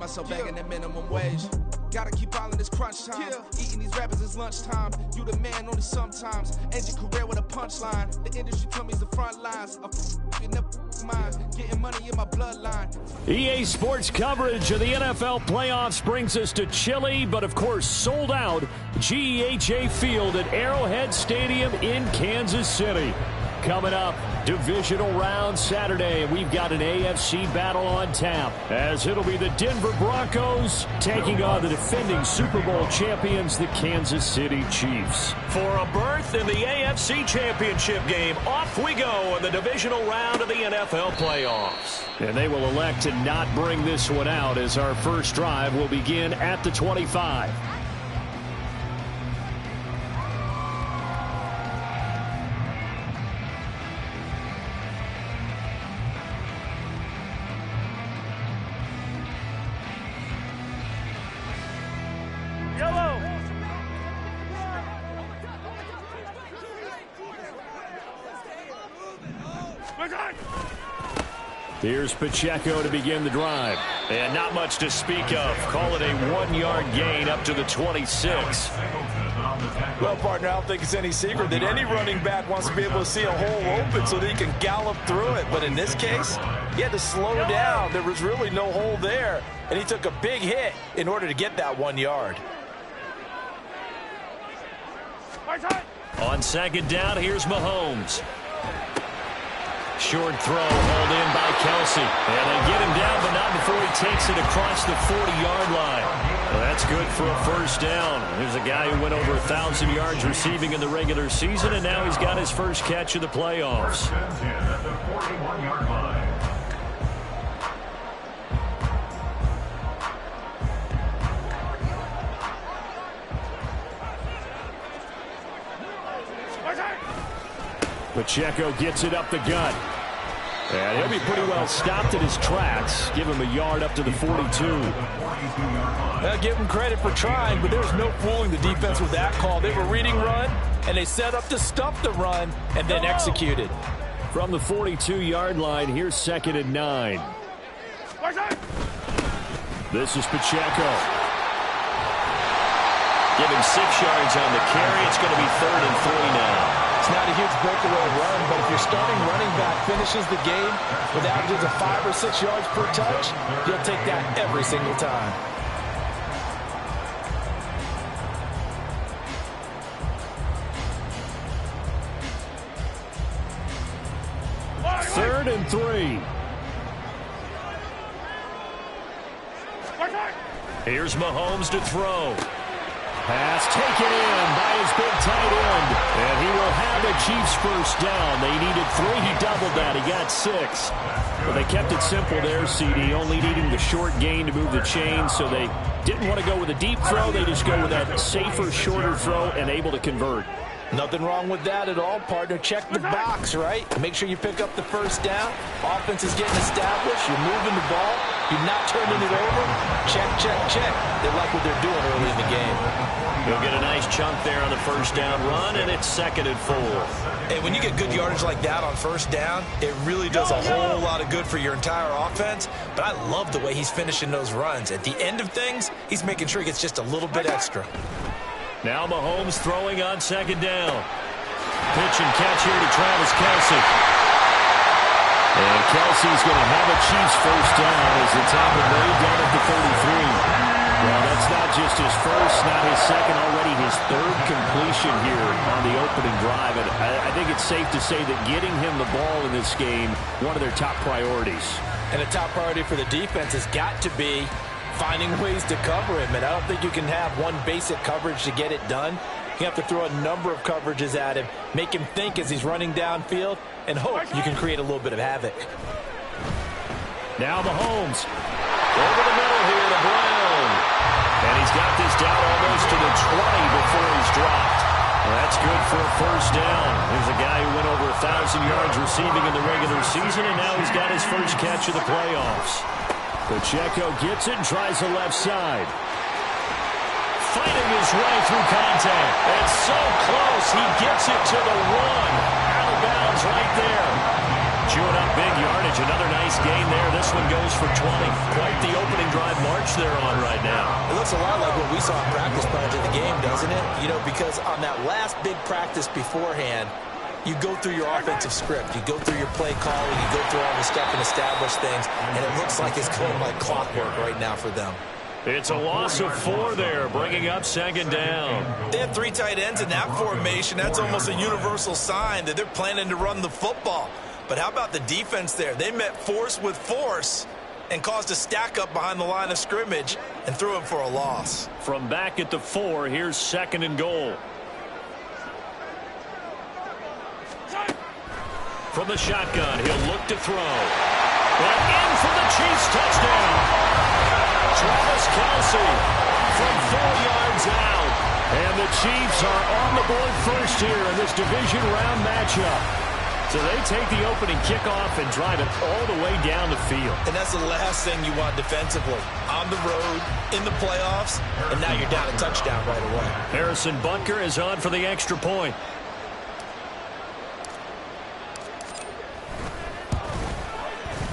Myself begging the minimum wage. Gotta keep all in this crunch time. Eating these rappers is lunchtime. You the man only sometimes. End your career with a punchline. The industry told me the front lines. In the mind. Getting money in my bloodline. EA Sports coverage of the NFL playoffs brings us to chilly, but of course sold out GEHA Field at Arrowhead Stadium in Kansas City. Coming up, divisional round Saturday. We've got an AFC battle on tap, as it'll be the Denver Broncos taking on the defending Super Bowl champions, the Kansas City Chiefs. For a berth in the AFC Championship game, off we go in the divisional round of the NFL playoffs. And they will elect to not bring this one out, as our first drive will begin at the 25. Here's Pacheco to begin the drive. And not much to speak of. Call it a 1-yard gain up to the 26. Well, partner, I don't think it's any secret that any running back wants to be able to see a hole open so that he can gallop through it. But in this case, he had to slow down. There was really no hole there, and he took a big hit in order to get that 1 yard. On second down, here's Mahomes. Short throw, hauled in by Kelsey. And they get him down, but not before he takes it across the 40-yard line. Well, that's good for a first down. Here's a guy who went over 1,000 yards receiving in the regular season, and now he's got his first catch of the playoffs. Pacheco gets it up the gut. And he'll be pretty well stopped at his tracks. Give him a yard up to the 42. Give him credit for trying, but there's no fooling the defense with that call. They were reading run, and they set up to stop the run and then executed. From the 42-yard line, here's 2nd and 9. This is Pacheco. Give him 6 yards on the carry. It's going to be 3rd and 3 now. It's not a huge breakaway run, but if your starting running back finishes the game with averages of 5 or 6 yards per touch, you'll take that every single time. Third and 3. Here's Mahomes to throw. Pass taken in by his big tight end. And he will have the Chiefs first down. They needed 3. He doubled that. He got 6. But they kept it simple there, CD, only needing the short gain to move the chains. So they didn't want to go with a deep throw. They just go with that safer, shorter throw and able to convert. Nothing wrong with that at all, partner. Check the box, right? Make sure you pick up the first down. Offense is getting established. You're moving the ball. You're not turning it over. Check, check, check. They like what they're doing early in the game. You'll get a nice chunk there on the first down run, and it's 2nd and 4. And when you get good yardage like that on first down, it really does a whole lot of good for your entire offense. But I love the way he's finishing those runs. At the end of things, he's making sure he gets just a little bit extra. Now Mahomes throwing on 2nd down. Pitch and catch here to Travis Kelsey. And Kelsey's going to have a Chiefs first down as the top of way down at the 33. Well, that's not just his first, not his second, already his 3rd completion here on the opening drive. And I think it's safe to say that getting him the ball in this game, one of their top priorities. And a top priority for the defense has got to be finding ways to cover him. And I don't think you can have one basic coverage to get it done. You have to throw a number of coverages at him, make him think as he's running downfield, and hope you can create a little bit of havoc. Now Mahomes. Over the middle here to Brown. And he's got this down almost to the 20 before he's dropped. Well, that's good for a first down. There's a guy who went over 1,000 yards receiving in the regular season, and now he's got his first catch of the playoffs. Pacheco gets it and tries the left side. Fighting his way through contact. And so close, he gets it to the 1. Out of bounds right there. chewing up big yardage. Another nice gain there. This one goes for 20. Quite the opening drive march they're on right now. It looks a lot like what we saw in practice prior to the game, doesn't it? You know, because on that last big practice beforehand, you go through your offensive script. You go through your play calling. You go through all the stuff and establish things. And it looks like it's going like clockwork right now for them. It's a loss of 4 there, bringing up second down. They have 3 tight ends in that formation. That's almost a universal sign that they're planning to run the football. But how about the defense there? They met force with force and caused a stack up behind the line of scrimmage and threw him for a loss. From back at the 4, here's second and goal. From the shotgun, he'll look to throw. And in for the Chiefs touchdown. Travis Kelce from 4 yards out. And the Chiefs are on the board first here in this division round matchup. So they take the opening kickoff and drive it all the way down the field. And that's the last thing you want defensively. On the road, in the playoffs, and now you're down a touchdown right away. Harrison Butker is on for the extra point.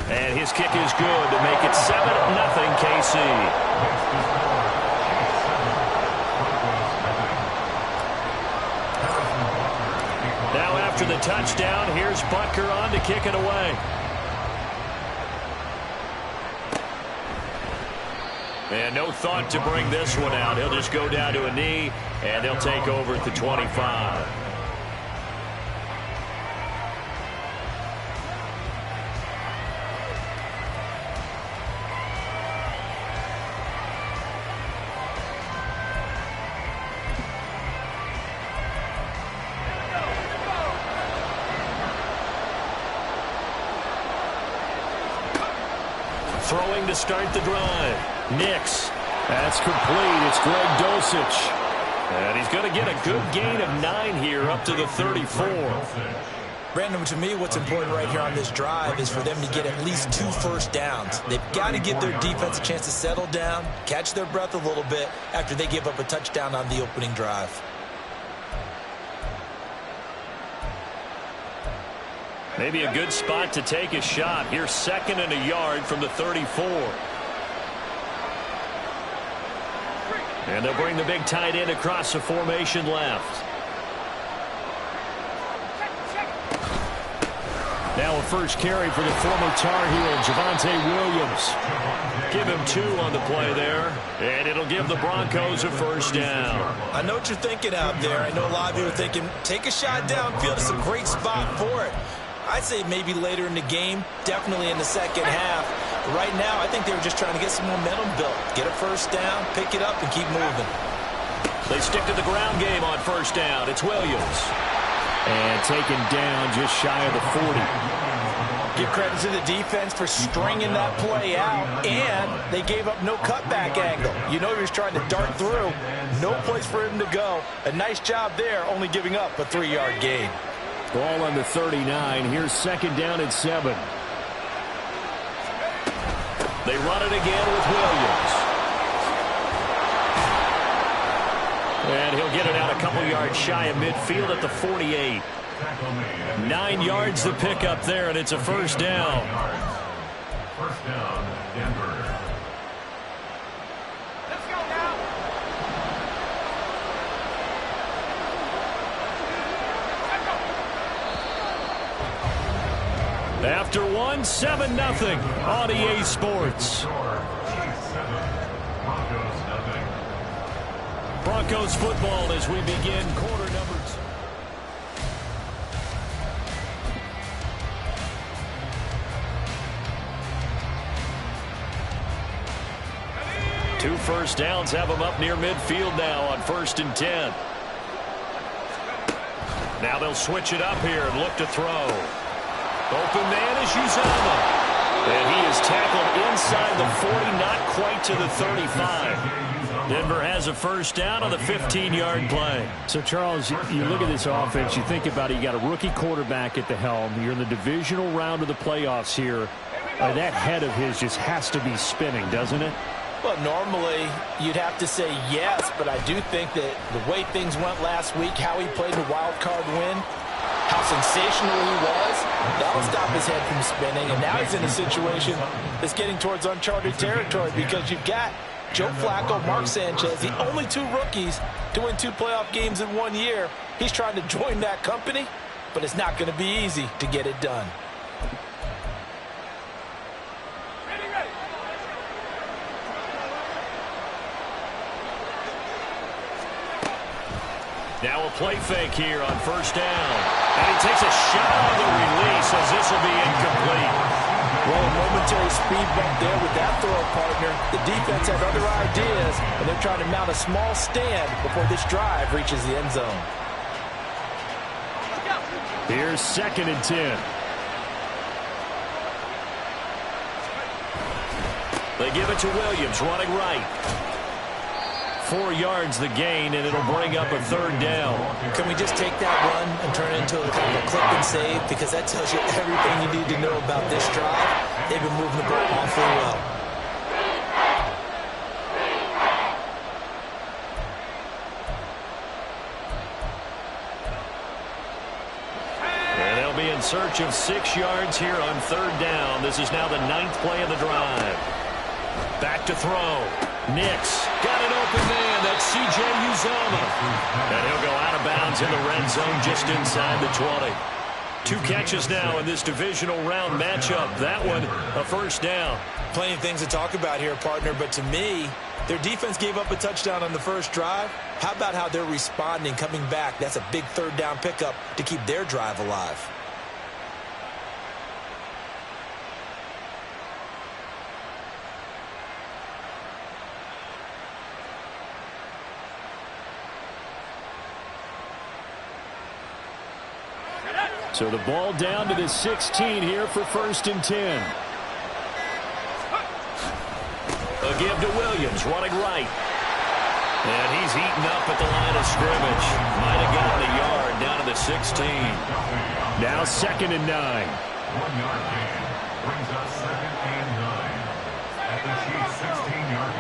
And his kick is good to make it 7-0 KC. Now after the touchdown, here's Butker on to kick it away. And no thought to bring this one out. He'll just go down to a knee, and they'll take over at the 25. Throwing to start the drive. Nix. That's complete. It's Greg Dulcich. And he's going to get a good gain of 9 here up to the 34. Brandon, to me, what's important right here on this drive is for them to get at least 2 first downs. They've got to give their defense a chance to settle down, catch their breath a little bit after they give up a touchdown on the opening drive. Maybe a good spot to take a shot. Here's 2nd and a yard from the 34. And they'll bring the big tight end across the formation left. Now a first carry for the former Tar Heel, Javonte Williams. Give him 2 on the play there. And it'll give the Broncos a first down. I know what you're thinking out there. I know a lot of you are thinking, take a shot downfield. It's a great spot for it. I'd say maybe later in the game, definitely in the second half. But right now, I think they were just trying to get some momentum built. Get a first down, pick it up, and keep moving. They stick to the ground game on first down. It's Williams. And taken down just shy of the 40. Give credit to the defense for stringing that play out, and they gave up no cutback angle. You know he was trying to dart through. No place for him to go. A nice job there, only giving up a 3-yard gain. Ball on the 39. Here's 2nd down and 7. They run it again with Williams. And he'll get it out a couple yards shy of midfield at the 48. 9 yards to pick up there, and it's a first down. First down, Denver. Let's go now. After 1, 7-0 on EA Sports. Broncos football as we begin quarter number 2. 2 first downs have them up near midfield now on 1st and 10. Now they'll switch it up here and look to throw. Open man is Uzomah. And he is tackled inside the 40, not quite to the 35. Denver has a first down on the 15-yard play. So, Charles, you look at this offense, you think about it, you got a rookie quarterback at the helm. You're in the divisional round of the playoffs here. That head of his just has to be spinning, doesn't it? Well, normally you'd have to say yes, but I do think that the way things went last week, how he played the wild card win, how sensational he was, That'll stop his head from spinning, and now he's in a situation that's getting towards uncharted territory because you've got Joe Flacco, Mark Sanchez, the only two rookies to win 2 playoff games in 1 year. He's trying to join that company, but it's not going to be easy to get it done. Now a play fake here on first down. And he takes a shot on the release as this will be incomplete. Well, a momentary speed bump there with that throw, partner. The defense had other ideas, and they're trying to mount a small stand before this drive reaches the end zone. Here's 2nd and 10. They give it to Williams, running right. 4 yards the gain, and it'll bring up a 3rd down. Can we just take that run and turn it into a kind of a clip and save? Because that tells you everything you need to know about this drive. They've been moving the ball awfully well. And they'll be in search of 6 yards here on 3rd down. This is now the 9th play of the drive. Back to throw. Nix got an open man. That's C.J. Uzomah. And he'll go out of bounds in the red zone just inside the 20. 2 catches now in this divisional round matchup. That one, a 1st down. Plenty of things to talk about here, partner, but to me, their defense gave up a touchdown on the first drive. How about how they're responding, coming back? That's a big 3rd down pickup to keep their drive alive. So the ball down to the 16 here for 1st and 10. A give to Williams, running right. And he's eaten up at the line of scrimmage. Might have gotten a yard down to the 16. Now 2nd and 9. 1-yard gain brings us 2nd and 9 at the Chiefs' 16-yard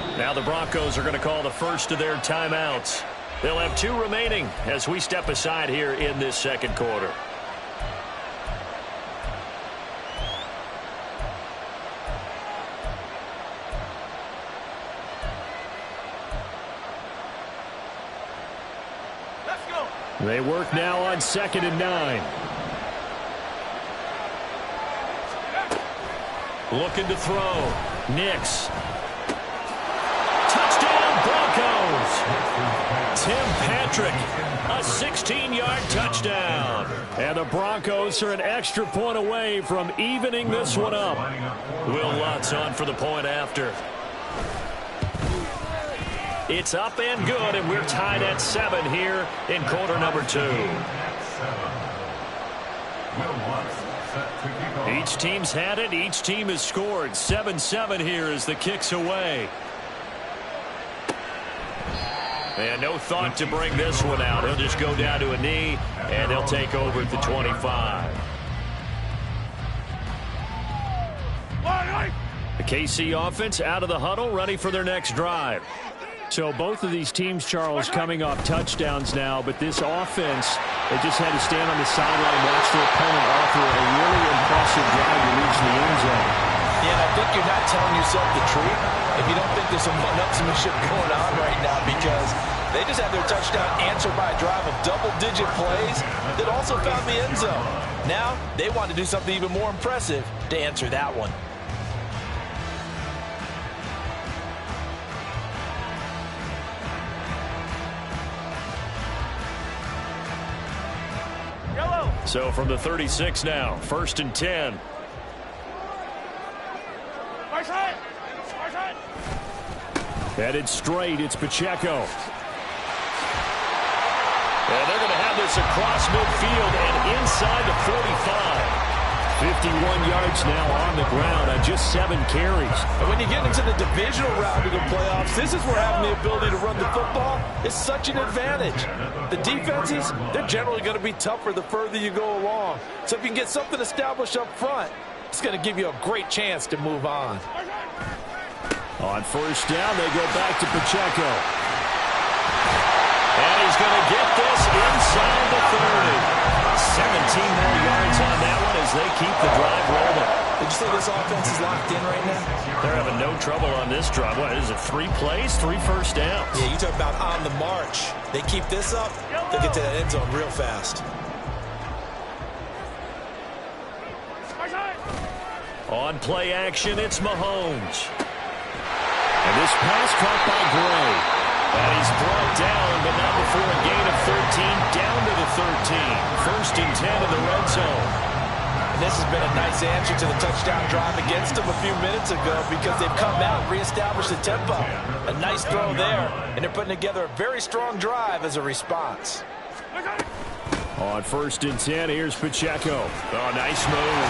line. Now the Broncos are going to call the first of their timeouts. They'll have 2 remaining as we step aside here in this 2nd quarter. Let's go. They work now on 2nd and 9. Looking to throw. Nix. Touchdown Broncos. Tim Patrick, a 16-yard touchdown. And the Broncos are an extra point away from evening this one up. Will Lutz on for the point after. It's up and good, and we're tied at 7 here in quarter number 2. Each team's had it. Each team has scored. 7-7 here as the kick's away. And no thought to bring this one out. He'll just go down to a knee, and they'll take over at the 25. The KC offense out of the huddle, ready for their next drive. So both of these teams, Charles, coming off touchdowns now, but this offense, they just had to stand on the sideline and watch their opponent offer a really impressive drive to reach the end zone. Yeah, and I think you're not telling yourself the truth if you don't think there's some one-upsmanship going on right now, because they just had their touchdown answered by a drive of double-digit plays that also found the end zone. Now they want to do something even more impressive to answer that one. So from the 36 now, 1st and 10. Headed straight, it's Pacheco. And they're going to have this across midfield and inside the 45. 51 yards now on the ground on just 7 carries. And when you get into the divisional round of the playoffs, this is where having the ability to run the football is such an advantage. The defenses, they're generally going to be tougher the further you go along. So if you can get something established up front, it's going to give you a great chance to move on. On 1st down, they go back to Pacheco. And he's going to get this inside the 30. 17 more yards on that one as they keep the drive rolling. Did you say this offense is locked in right now? They're having no trouble on this drive. What is it, 3 plays, 3 first downs? Yeah, you talk about on the march. They keep this up, they'll get to that end zone real fast. On play action, it's Mahomes. And this pass caught by Gray. And he's brought down, but not before a gain of 13, down to the 13. First and 10 in the red zone. And this has been a nice answer to the touchdown drive against them a few minutes ago because they've come out and reestablished the tempo. A nice throw there, and they're putting together a very strong drive as a response. On first and 10, here's Pacheco. Oh, nice move.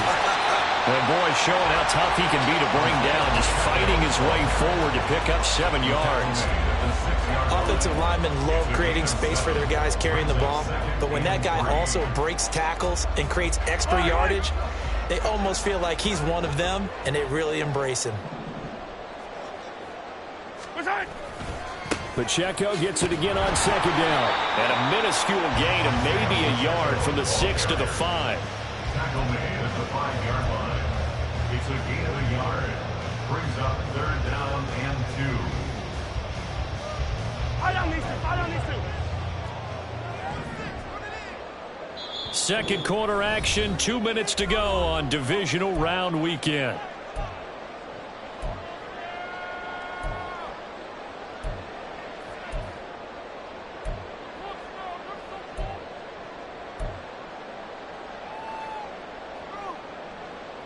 And boy, showing how tough he can be to bring down, just fighting his way forward to pick up 7 yards. Offensive linemen love creating space for their guys carrying the ball, but when that guy also breaks tackles and creates extra yardage, they almost feel like he's one of them, and they really embrace him. Pacheco gets it again on second down. And a minuscule gain of maybe a yard from the 6 to the 5. Tackle made at the 5-yard line. It's a gain of a yard. Brings up 3rd down and 2. Second quarter action, 2 minutes to go on divisional round weekend.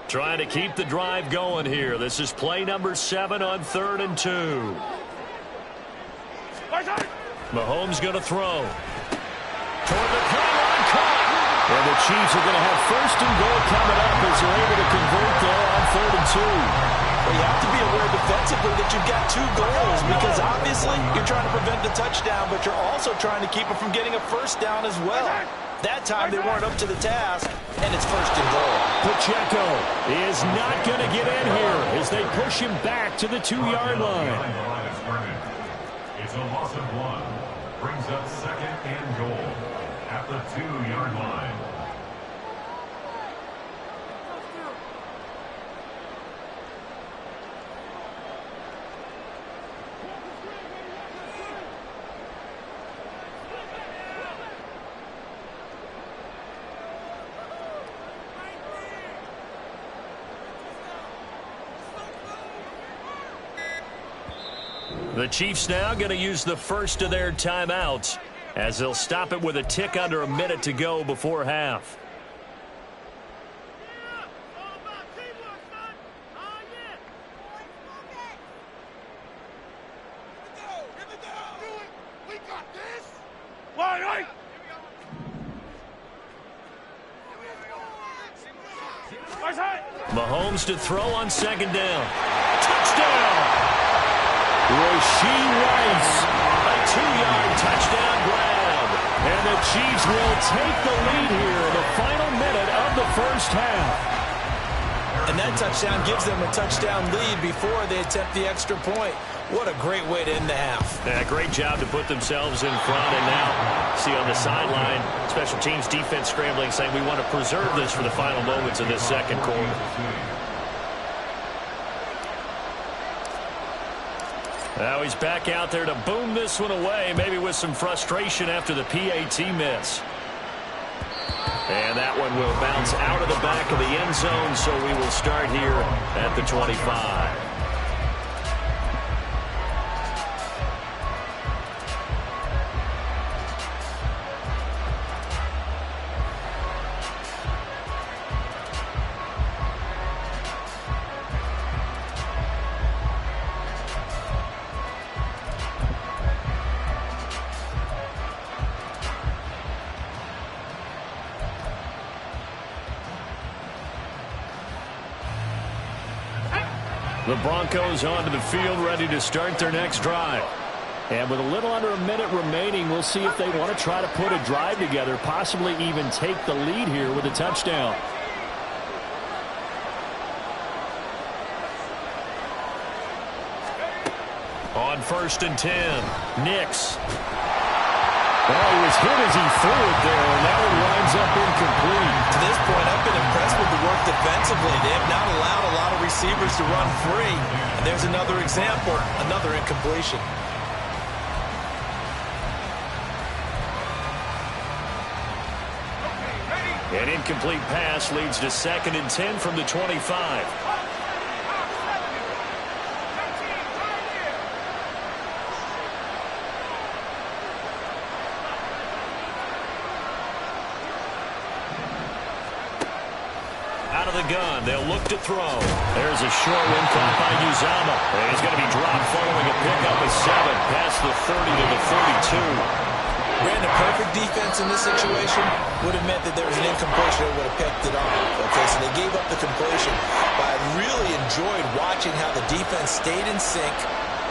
Trying to keep the drive going here. This is play number 7 on 3rd and 2. Mahomes going to throw. Toward the pylon, caught. And the Chiefs are going to have first and goal coming up as they're able to convert there on 3rd and 2. Well, you have to be aware defensively that you've got 2 goals because obviously you're trying to prevent the touchdown, but you're also trying to keep it from getting a first down as well. That time they weren't up to the task, and it's first and goal. Pacheco is not going to get in here as they push him back to the 2-yard line. It's a loss of 1. Brings up 2nd and goal at the 2-yard line. The Chiefs now going to use the first of their timeouts as they'll stop it with a tick under a minute to go before half. Mahomes to throw on second down. Touchdown! Rashee Rice, a 2-yard touchdown grab. And the Chiefs will take the lead here in the final minute of the first half. And that touchdown gives them a touchdown lead before they attempt the extra point. What a great way to end the half. Yeah, great job to put themselves in front. And now, see on the sideline, special teams defense scrambling, saying we want to preserve this for the final moments of this second quarter. Now he's back out there to boom this one away, maybe with some frustration after the PAT miss. And that one will bounce out of the back of the end zone, so we will start here at the 25. The Broncos onto the field, ready to start their next drive. And with a little under a minute remaining, we'll see if they want to try to put a drive together, possibly even take the lead here with a touchdown. On 1st and 10, Nix. Well, he was hit as he threw it there, and that one winds up incomplete. To this point, I've been impressed with the work defensively. They have not allowed a lot of receivers to run free. And there's another example, another incompletion. An incomplete pass leads to 2nd and 10 from the 25. Out of the gun, they'll look to throw. There's a short one caught by Uzama. And he's going to be dropped following a pickup of 7 past the 30 to the 32. Ran the perfect defense in this situation would have meant that there was an incompletion that would have picked it off. Okay, so they gave up the completion. But I really enjoyed watching how the defense stayed in sync,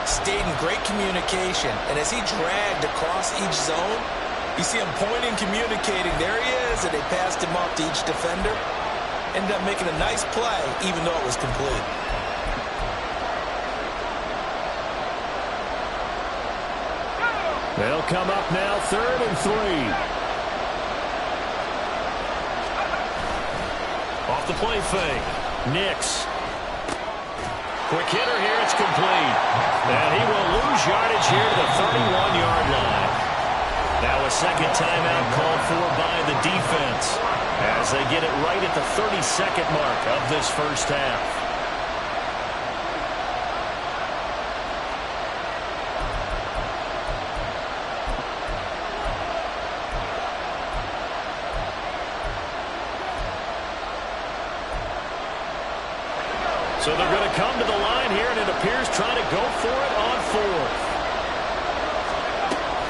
stayed in great communication, and as he dragged across each zone, you see him pointing, communicating. There he is, and they passed him off to each defender. Ended up making a nice play, even though it was complete. They'll come up now, 3rd and 3. Off the play fake. Nix. Quick hitter here. It's complete. And he will lose yardage here to the 31-yard line. Now a second timeout called for by the defense as they get it right at the 32nd mark of this first half. So they're going to come to the line here, and it appears trying to go for it on 4th.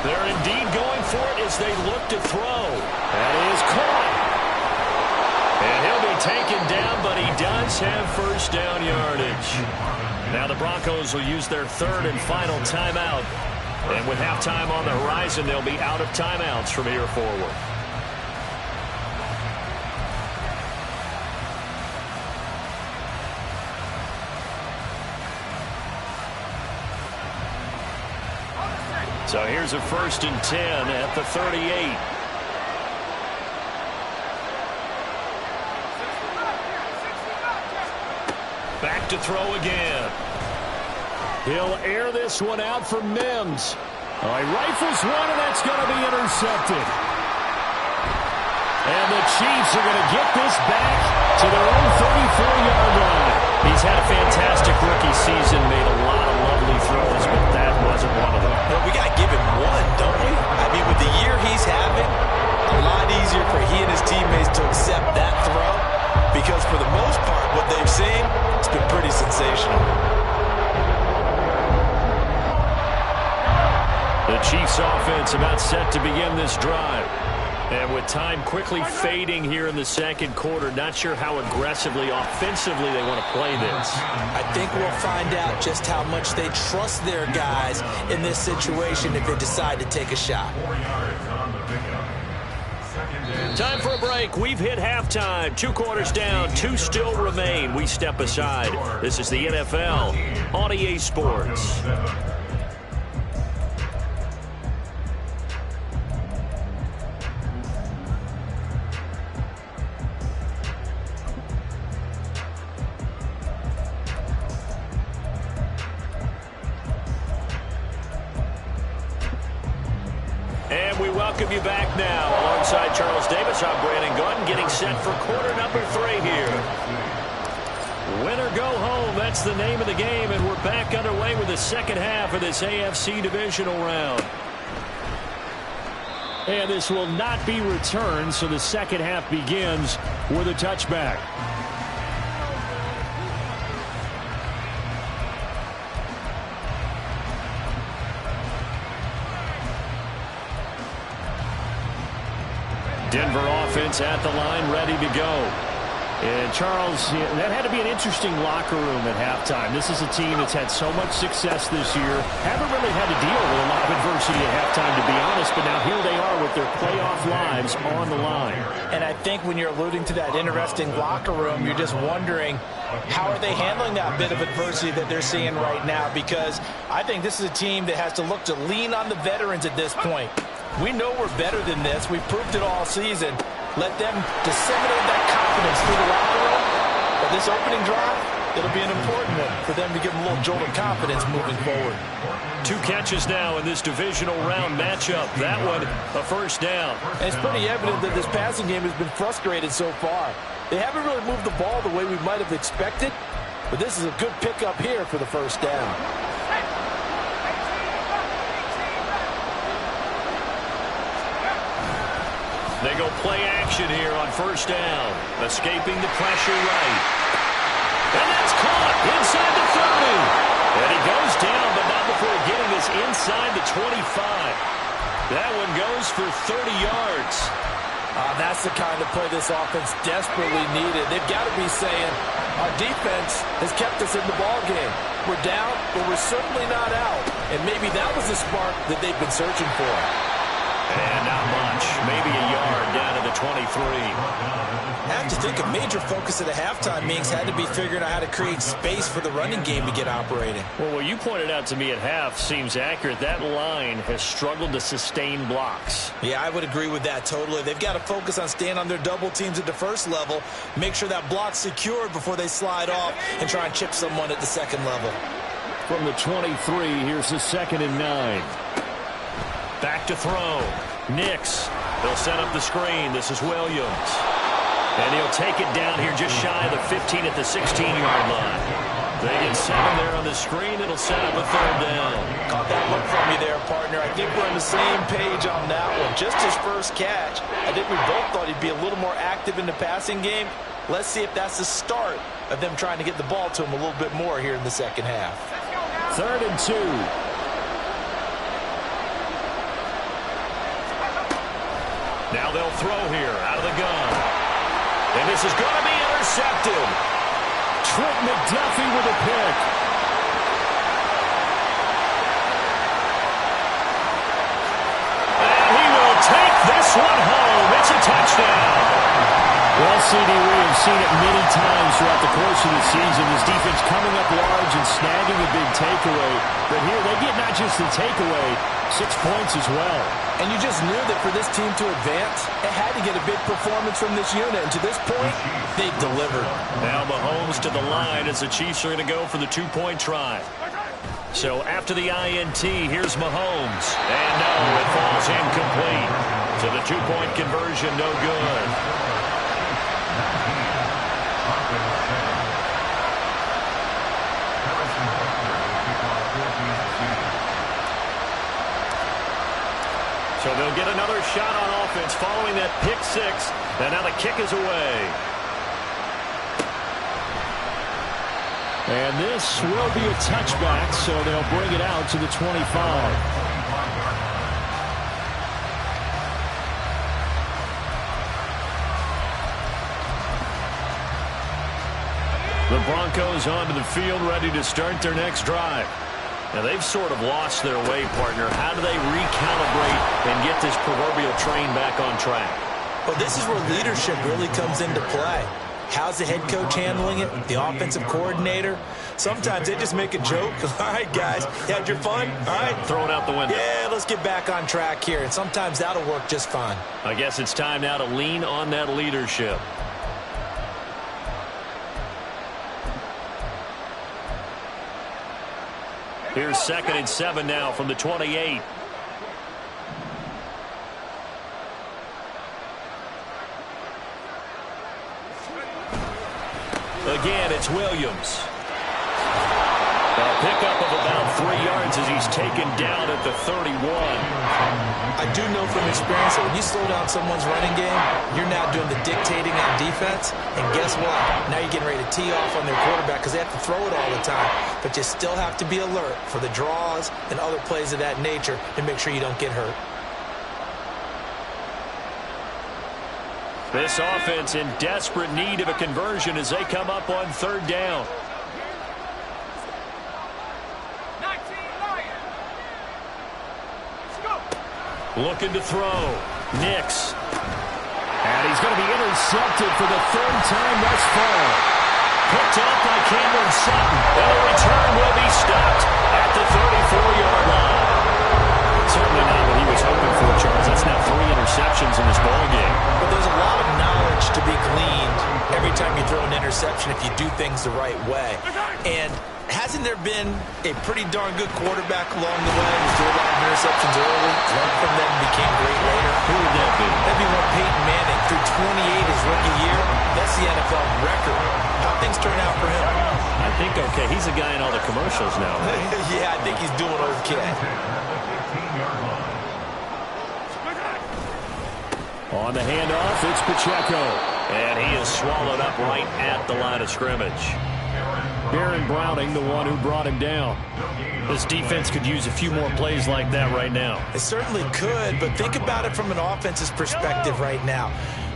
They're indeed going for it as they look to throw. That is caught. And he'll be taken down, but he does have first down yardage. Now the Broncos will use their 3rd and final timeout. And with halftime on the horizon, they'll be out of timeouts from here forward. So here's a 1st and 10 at the 38. Back to throw again. He'll air this one out for Mims. Oh, he rifles one, and that's going to be intercepted. And the Chiefs are going to get this back to their own 34-yard line. He's had a fantastic rookie season, made a lot of lovely throws, but that wasn't one of them. Well, we got to give him one, don't we? I mean, with the year he's having, a lot easier for he and his teammates to accept that throw because for the most part, what they've seen, it's been pretty sensational. The Chiefs offense about set to begin this drive. And with time quickly fading here in the second quarter, not sure how aggressively, offensively they want to play this. I think we'll find out just how much they trust their guys in this situation if they decide to take a shot. Time for a break. We've hit halftime. 2 quarters down, 2 still remain. We step aside. This is the NFL on EA Sports. And we welcome you back now. Alongside Charles Davis, I'm Brandon Gordon, getting set for quarter number 3 here. Win or go home, that's the name of the game, and we're back underway with the second half of this AFC divisional round. And this will not be returned, so the second half begins with a touchback. Denver offense at the line, ready to go. And Charles, that had to be an interesting locker room at halftime. This is a team that's had so much success this year. Haven't really had to deal with a lot of adversity at halftime, to be honest, but now here they are with their playoff lives on the line. And I think when you're alluding to that interesting locker room, you're just wondering, how are they handling that bit of adversity that they're seeing right now? Because I think this is a team that has to look to lean on the veterans at this point. We know we're better than this. We've proved it all season. Let them disseminate that confidence through the locker room. But this opening drive, it'll be an important one for them to give them a little jolt of confidence moving forward. 2 catches now in this divisional round matchup. That one, a first down. And it's pretty evident that this passing game has been frustrated so far. They haven't really moved the ball the way we might have expected, but this is a good pickup here for the first down. They go play action here on first down. Escaping the pressure right. And that's caught inside the 30. And he goes down, but not before getting this inside the 25. That one goes for 30 yards. That's the kind of play this offense desperately needed. They've got to be saying, our defense has kept us in the ballgame. We're down, but we're certainly not out. And maybe that was the spark that they've been searching for. And not much. Maybe a yard down to the 23. I have to think a major focus at the halftime meetings had to be figuring out how to create space for the running game to get operating. Well, what you pointed out to me at half seems accurate. That line has struggled to sustain blocks. Yeah, I would agree with that totally. They've got to focus on staying on their double teams at the first level, make sure that block's secured before they slide off and try and chip someone at the second level. From the 23, here's the 2nd and 9. Back to throw. Nix. They'll set up the screen. This is Williams. And he'll take it down here just shy of the 15 at the 16-yard line. They get 7 there on the screen. It'll set up a 3rd down. Caught that look from me there, partner. I think we're on the same page on that one. Just his first catch. I think we both thought he'd be a little more active in the passing game. Let's see if that's the start of them trying to get the ball to him a little bit more here in the second half. 3rd and 2. Now they'll throw here out of the gun. And this is going to be intercepted. Trent McDuffie with a pick. And he will take this one home. It's a touchdown. Well, CD, we have seen it many times throughout the course of the season. This defense coming up large and snagging a big takeaway. But here they get not just the takeaway, 6 points as well. And you just knew that for this team to advance, it had to get a big performance from this unit. And to this point, they've delivered. Now Mahomes to the line as the Chiefs are going to go for the 2-point try. So after the INT, here's Mahomes. And no, it falls incomplete. So the 2-point conversion, no good. So they'll get another shot on offense following that pick 6. And now the kick is away. And this will be a touchback, so they'll bring it out to the 25. The Broncos onto the field ready to start their next drive. Now, they've sort of lost their way, partner. How do they recalibrate and get this proverbial train back on track? Well, this is where leadership really comes into play. How's the head coach handling it? The offensive coordinator? Sometimes they just make a joke. All right, guys, you had your fun? All right. Throw it out the window. Yeah, let's get back on track here. And sometimes that'll work just fine. I guess it's time now to lean on that leadership. Here's 2nd and 7 now from the 28. Again, it's Williams. A pickup of about 3 yards as he's taken down at the 31. I do know from experience that when you slow down someone's running game, you're now doing the dictating on defense. And guess what? Now you're getting ready to tee off on their quarterback because they have to throw it all the time. But you still have to be alert for the draws and other plays of that nature to make sure you don't get hurt. This offense in desperate need of a conversion as they come up on 3rd down. Looking to throw. Nix. And he's going to be intercepted for the 3rd time thus far. Picked up by Cameron Sutton. And the return will be stopped at the 34-yard line. Certainly not what he was hoping for, Charles. the right way. And hasn't there been a pretty darn good quarterback along the way who threw a lot of interceptions early, learned from them, and became great later? Who would that be? That'd be one Peyton Manning. Through 28 his rookie year, that's the NFL record. How things turn out for him? I think okay. He's a guy in all the commercials now, right? Yeah, I think he's doing okay. On the handoff, it's Pacheco. And he is swallowed up right at the line of scrimmage. Baron Browning, the one who brought him down. This defense could use a few more plays like that right now. It certainly could, but think about it from an offense's perspective right now.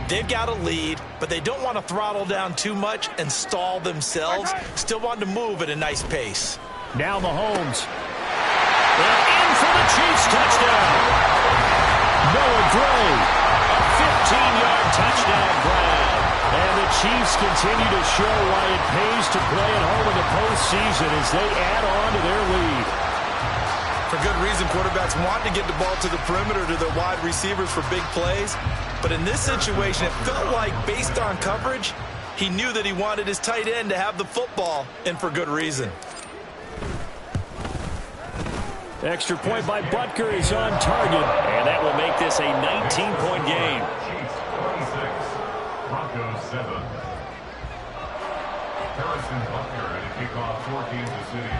They've got a lead, but they don't want to throttle down too much and stall themselves. Still want to move at a nice pace. Now Mahomes. And in for the Chiefs touchdown. Noah Gray. A 15-yard touchdown grab. And the Chiefs continue to show why it pays to play at home in the postseason as they add on to their lead. For good reason, quarterbacks want to get the ball to the perimeter to their wide receivers for big plays. But in this situation, it felt like, based on coverage, he knew that he wanted his tight end to have the football, and for good reason. Extra point by Butker is on target. And that will make this a 19-point game. Chiefs 26, Broncos 7. Harrison Butker at a kickoff for Kansas City.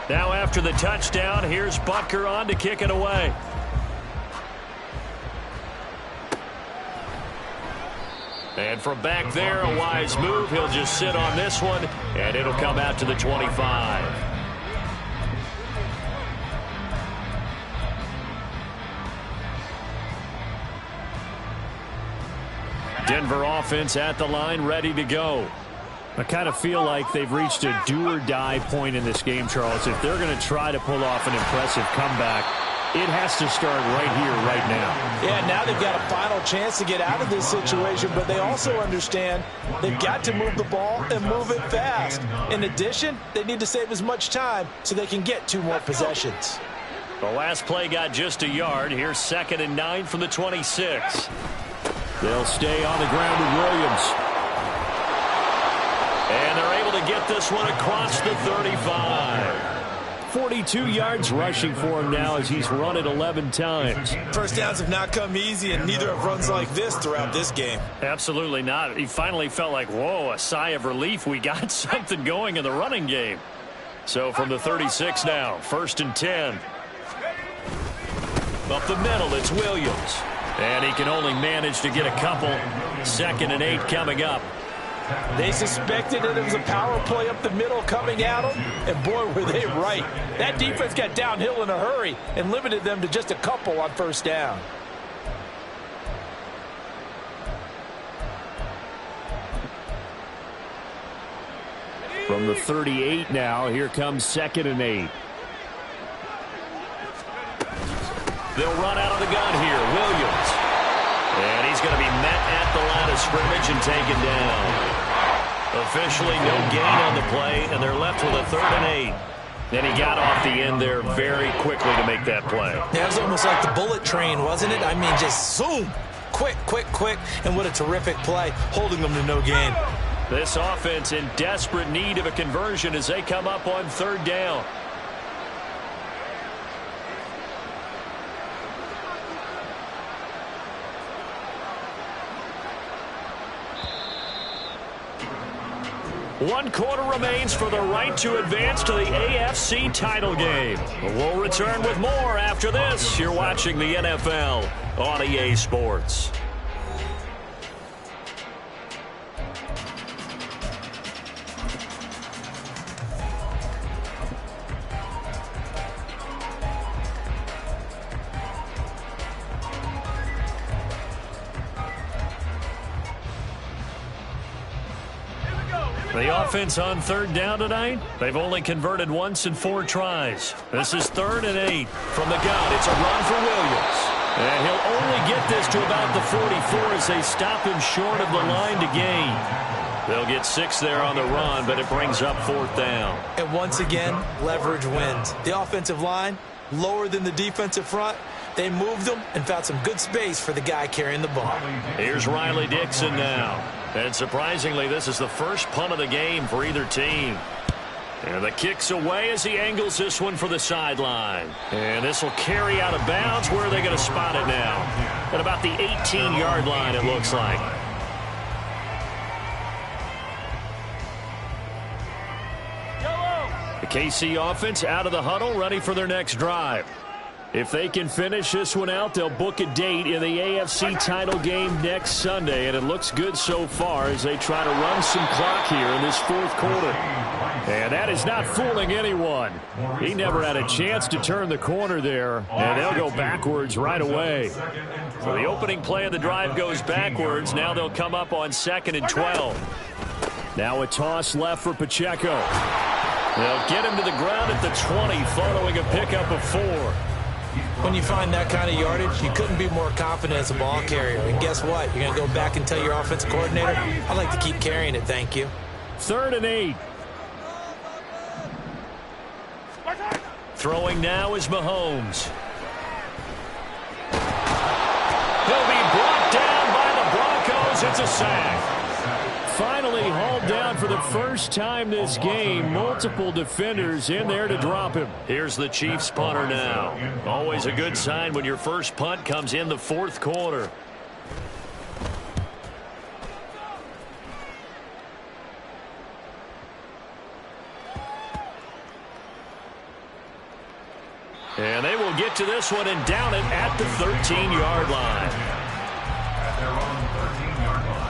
Now after the touchdown, here's Butker on to kick it away. And from back there, a wise move. He'll just sit on this one, and it'll come out to the 25. Denver offense at the line, ready to go. I kind of feel like they've reached a do-or-die point in this game, Charles. If they're going to try to pull off an impressive comeback, it has to start right here, right now. Yeah, now they've got a final chance to get out of this situation, but they also understand they've got to move the ball and move it fast. In addition, they need to save as much time so they can get 2 more possessions. The last play got just a yard. Here's 2nd and 9 from the 26. They'll stay on the ground with Williams. And they're able to get this one across the 35. 42 yards rushing for him now as he's run it 11 times. First downs have not come easy, and neither have runs like this throughout this game. Absolutely not. He finally felt like, whoa, a sigh of relief. We got something going in the running game. So from the 36 now, 1st and 10. Up the middle, it's Williams. And he can only manage to get a couple. 2nd and 8 coming up. They suspected that it was a power play up the middle coming at them, and boy, were they right. That defense got downhill in a hurry and limited them to just a couple on 1st down. From the 38 now, here comes 2nd and 8. They'll run out of the gun here. Williams. And he's going to be met at the line of scrimmage and taken down. Officially no gain on the play, and they're left with a 3rd and 8. Then he got off the end there very quickly to make that play. That was almost like the bullet train, wasn't it? I mean, just zoom. Quick, quick, quick. And what a terrific play, holding them to no gain. This offense in desperate need of a conversion as they come up on 3rd down. One quarter remains for the right to advance to the AFC title game. We'll return with more after this. You're watching the NFL on EA Sports. The offense on 3rd down tonight, they've only converted once in 4 tries. This is 3rd and 8 from the gun. It's a run for Williams. And he'll only get this to about the 44 as they stop him short of the line to gain. They'll get 6 there on the run, but it brings up 4th down. And once again, leverage wins. The offensive line, lower than the defensive front. They moved them and found some good space for the guy carrying the ball. Here's Riley Dixon now. And surprisingly, this is the first punt of the game for either team. And the kick's away as he angles this one for the sideline. And this will carry out of bounds. Where are they going to spot it now? At about the 18-yard line, it looks like. The KC offense out of the huddle, ready for their next drive. If they can finish this one out, they'll book a date in the AFC title game next Sunday, and it looks good so far as they try to run some clock here in this fourth quarter. And that is not fooling anyone. He never had a chance to turn the corner there, and they'll go backwards right away. So the opening play of the drive goes backwards. Now they'll come up on 2nd and 12. Now a toss left for Pacheco. They'll get him to the ground at the 20 following a pickup of 4. When you find that kind of yardage, you couldn't be more confident as a ball carrier. And guess what? You're going to go back and tell your offensive coordinator, I'd like to keep carrying it, thank you. 3rd and 8. Throwing now is Mahomes. He'll be brought down by the Broncos. It's a sack. Finally hauled down for the first time this game. Multiple defenders in there to drop him. Here's the Chiefs punter now. Always a good sign when your first punt comes in the fourth quarter. And they will get to this one and down it at the 13-yard line. At their own 13-yard line.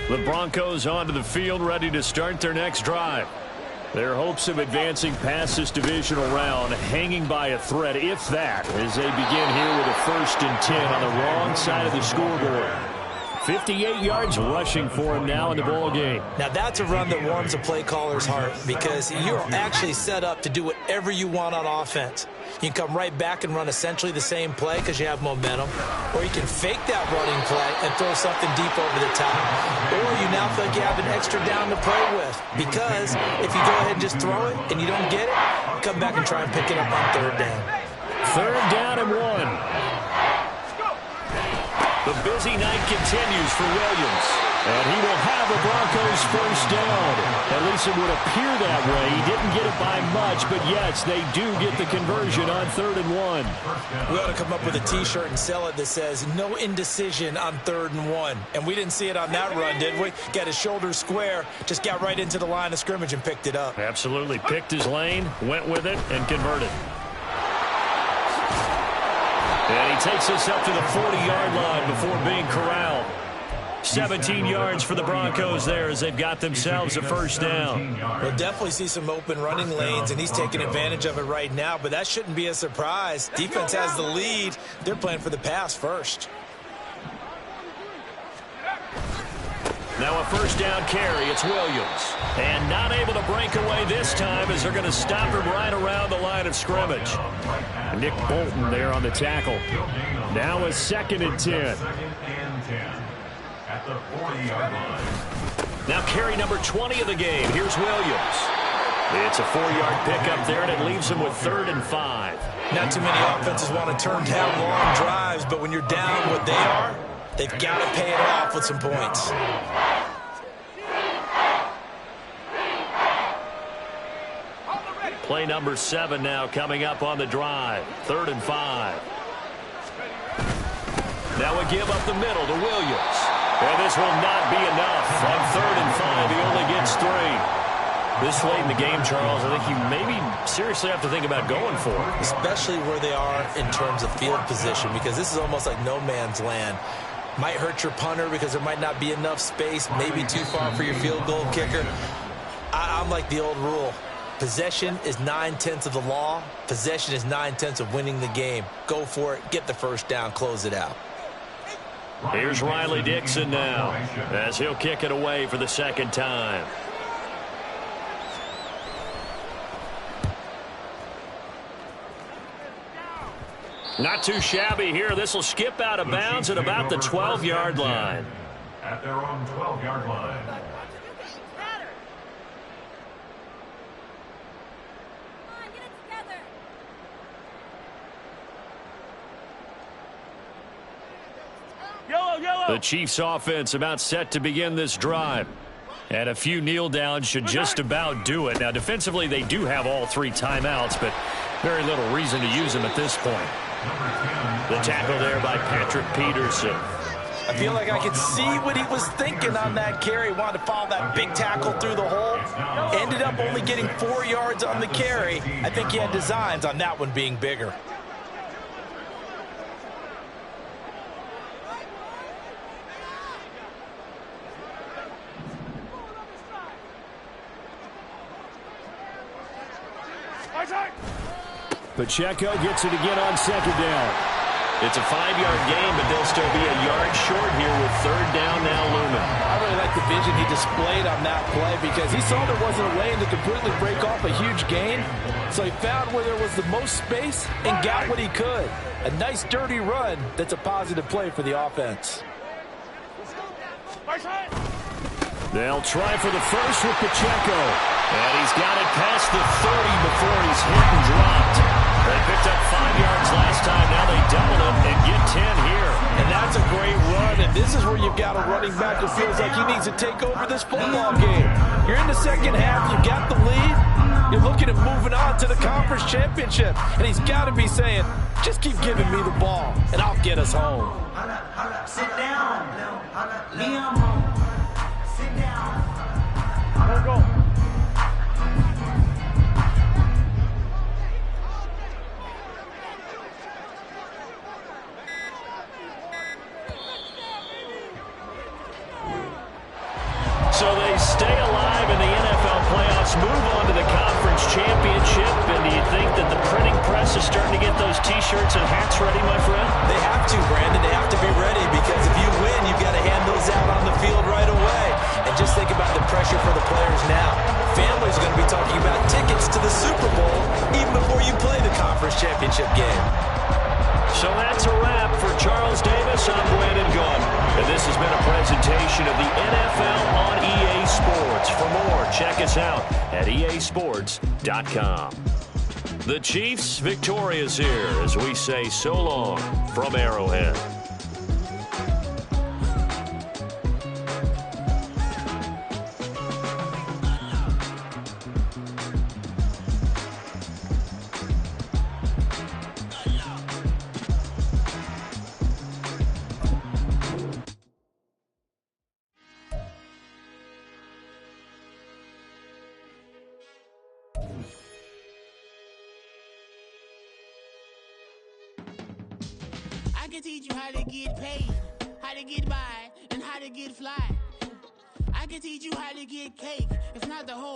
The Broncos onto the field, ready to start their next drive. Their hopes of advancing past this divisional round hanging by a thread, if that, as they begin here with a 1st and 10 on the wrong side of the scoreboard. 58 yards rushing for him now in the ball game. Now that's a run that warms a play caller's heart because you're actually set up to do whatever you want on offense. You can come right back and run essentially the same play because you have momentum, or you can fake that running play and throw something deep over the top, or you now feel like you have an extra down to play with because if you go ahead and just throw it and you don't get it, come back and try and pick it up on 3rd down. 3rd down and 1. The busy night continues for Williams. And he will have the Broncos first down. At least it would appear that way. He didn't get it by much, but yes, they do get the conversion on 3rd and 1. We ought to come up with a T-shirt and sell it that says, no indecision on 3rd and 1. And we didn't see it on that run, did we? Got his shoulders square, just got right into the line of scrimmage and picked it up. Absolutely. Picked his lane, went with it, and converted. And he takes us up to the 40-yard line before being corralled. 17 yards for the Broncos there as they've got themselves a first down. We'll definitely see some open running lanes, and he's taking advantage of it right now, but that shouldn't be a surprise. Defense has the lead. They're playing for the pass first. Now a first down carry. It's Williams. And not able to break away this time as they're going to stop him right around the line of scrimmage. Nick Bolton there on the tackle. Now a 2nd and 10. At the 40-yard line. Now carry number 20 of the game. Here's Williams. It's a 4-yard pickup there, and it leaves him with 3rd and 5. Not too many offenses want to turn down long drives, but when you're down what they are, they've got to pay it off with some points. Play number 7 now coming up on the drive. 3rd and 5. Now a give up the middle to Williams. And this will not be enough. On 3rd and 5, he only gets 3. This late in the game, Charles, I think you maybe seriously have to think about going for it. Especially where they are in terms of field position, because this is almost like no man's land. Might hurt your punter because there might not be enough space, maybe too far for your field goal kicker. I'm like the old rule. Possession is 9/10 of the law. Possession is 9/10 of winning the game. Go for it. Get the first down. Close it out. Here's Riley Dixon now as he'll kick it away for the 2nd time. Not too shabby here. This will skip out of bounds at about the 12-yard line. At their own 12-yard line. The Chiefs offense about set to begin this drive. And a few kneel downs should just about do it. Now, defensively, they do have all 3 timeouts, but very little reason to use them at this point. The tackle there by Patrick Peterson. I feel like I could see what he was thinking on that carry. Wanted to follow that big tackle through the hole. Ended up only getting 4 yards on the carry. I think he had designs on that one being bigger. Pacheco gets it again on 2nd down. It's a 5-yard gain, but they'll still be a yard short here with 3rd down now looming. I really like the vision he displayed on that play because he saw there wasn't a lane to completely break off a huge gain. So he found where there was the most space and got what he could. A nice dirty run that's a positive play for the offense. They'll try for the first with Pacheco. And he's got it past the 30 before he's hit and dropped. They picked up 5 yards last time. Now they double him and get 10 here. And that's a great run. And this is where you've got a running back who feels like he needs to take over this football game. You're in the second half. You've got the lead. You're looking at moving on to the conference championship. And he's got to be saying, just keep giving me the ball, and I'll get us home. Sit down. Liam. Sit down. Go. So they stay alive in the NFL playoffs, move on to the conference championship. And do you think that the printing press is starting to get those T-shirts and hats ready, my friend? They have to, Brandon. They have to be ready because if you win, you've got to hand those out on the field right away. And just think about the pressure for the players now. Families are going to be talking about tickets to the Super Bowl even before you play the conference championship game. So that's a wrap for Charles Davis. I'm Brandon Gunn. And this has been a presentation of the NFL on EA Sports. For more, check us out at easports.com. The Chiefs victorious here as we say so long from Arrowhead. I can teach you how to get paid, how to get by, and how to get fly. I can teach you how to get cake, if not the whole